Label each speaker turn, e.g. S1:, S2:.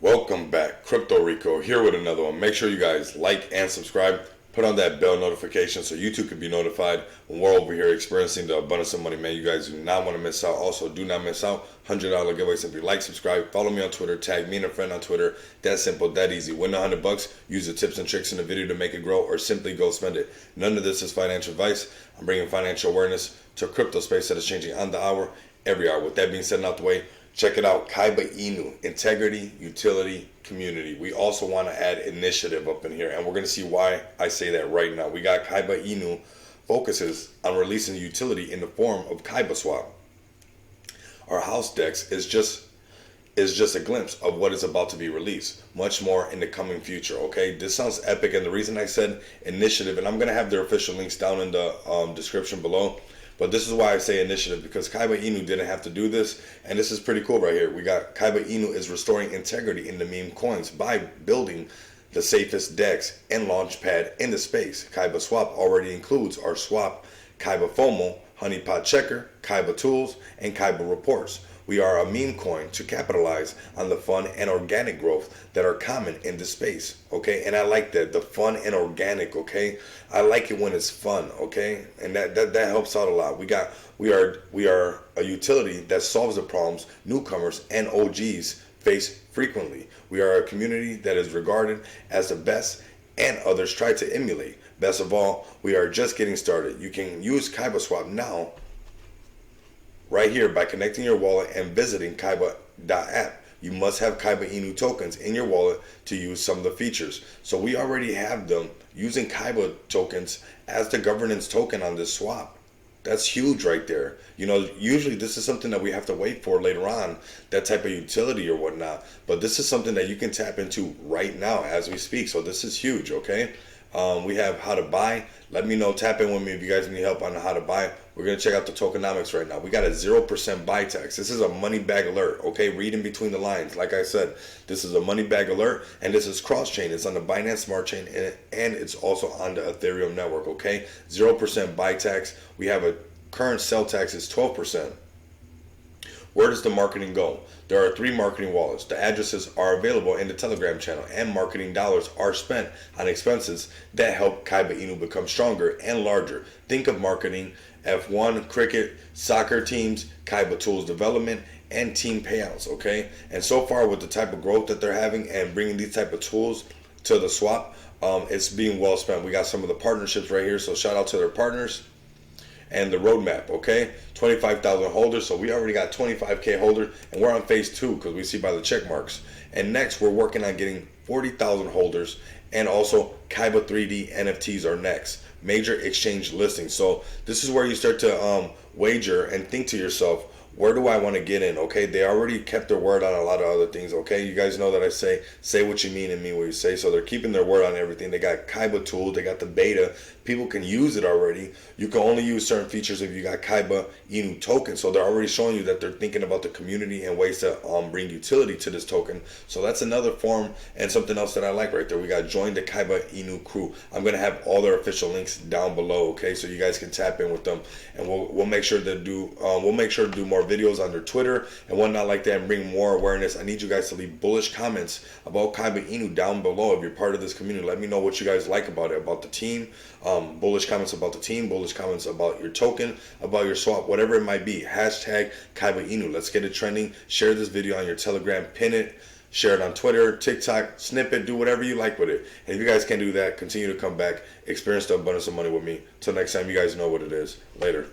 S1: Welcome back, Crypto Rico here with another one. Make sure you guys like and subscribe. Put on that bell notification so you too can be notified when we're over here experiencing the abundance of money, man. You guys do not want to miss out. Also, do not miss out. $100 giveaway. Simply like, subscribe, follow me on Twitter, tag me and a friend on Twitter. That simple, that easy. Win $100. Use the tips and tricks in the video to make it grow, or simply go spend it. None of this is financial advice. I'm bringing financial awareness to a crypto space that is changing on the hour, every hour. With that being said and out the way, check it out. Kiba Inu, integrity, utility, community. We also want to add initiative up in here, and we're going to see why I say that right now. We got Kiba Inu focuses on releasing utility in the form of KibaSwap. Our house Dex is just a glimpse of what is about to be released. Much more in the coming future. Okay, this sounds epic, and the reason I said initiative, and I'm going to have their official links down in the description below. But this is why I say initiative, because Kiba Inu didn't have to do this, and this is pretty cool right here. We got Kiba Inu is restoring integrity in the meme coins by building the safest Dex and Launchpad in the space. KibaSwap already includes our swap, KibaFomo, Honeypot Checker, KibaTools, and KibaReports. We are a meme coin to capitalize on the fun and organic growth that are common in the space, okay? And I like that, the fun and organic, okay? I like it when it's fun, okay? And that helps out a lot. We are a utility that solves the problems newcomers and OGs face frequently. We are a community that is regarded as the best and others try to emulate. Best of all, we are just getting started. You can use KibaSwap now right here by connecting your wallet and visiting Kiba.app. You must have Kiba Inu tokens in your wallet to use some of the features. So we already have them using Kiba tokens as the governance token on this swap. That's huge right there. You know, usually this is something that we have to wait for later on, that type of utility or whatnot. But this is something that you can tap into right now as we speak. So this is huge, okay? We have how to buy. Let me know, tap in with me if you guys need help on how to buy. We're going to check out the tokenomics right now. We got a 0% buy tax. This is a money bag alert, okay? Read in between the lines. Like I said, this is a money bag alert, and this is cross-chain. It's on the Binance Smart Chain, and it's also on the Ethereum network, okay? 0% buy tax. We have a current sell tax is 12%. Where does the marketing go? There are 3 marketing wallets. The addresses are available in the Telegram channel, and marketing dollars are spent on expenses that help Kiba Inu become stronger and larger. Think of marketing, F1, cricket, soccer teams, KibaTools development, and team payouts, okay? And so far with the type of growth that they're having and bringing these type of tools to the swap, it's being well spent. We got some of the partnerships right here, so shout out to their partners. And the roadmap, okay? 25,000 holders, so we already got 25K holders, and we're on phase 2 because we see by the check marks. And next, we're working on getting 40,000 holders, and also Kiba 3D NFTs are next. Major exchange listings. So this is where you start to wager and think to yourself, where do I want to get in? Okay, they already kept their word on a lot of other things. Okay, you guys know that I say what you mean and mean what you say. So they're keeping their word on everything. They got KibaTools, they got the beta. People can use it already. You can only use certain features if you got Kiba Inu token. So they're already showing you that they're thinking about the community and ways to bring utility to this token. So that's another form and something else that I like right there. We got join the Kiba Inu crew. I'm gonna have all their official links down below. Okay, so you guys can tap in with them, and we'll make sure to do more videos on their Twitter and whatnot like that, and bring more awareness. I need you guys to leave bullish comments about Kiba Inu down below if you're part of this community. Let me know what you guys like about it, about the team. Bullish comments about the team, bullish comments about your token, about your swap, whatever it might be. Hashtag Kiba Inu. Let's get it trending. Share this video on your Telegram, pin it, share it on Twitter, TikTok, snip it, do whatever you like with it. And if you guys can do that, continue to come back, experience the abundance of money with me. Till next time, you guys know what it is. Later.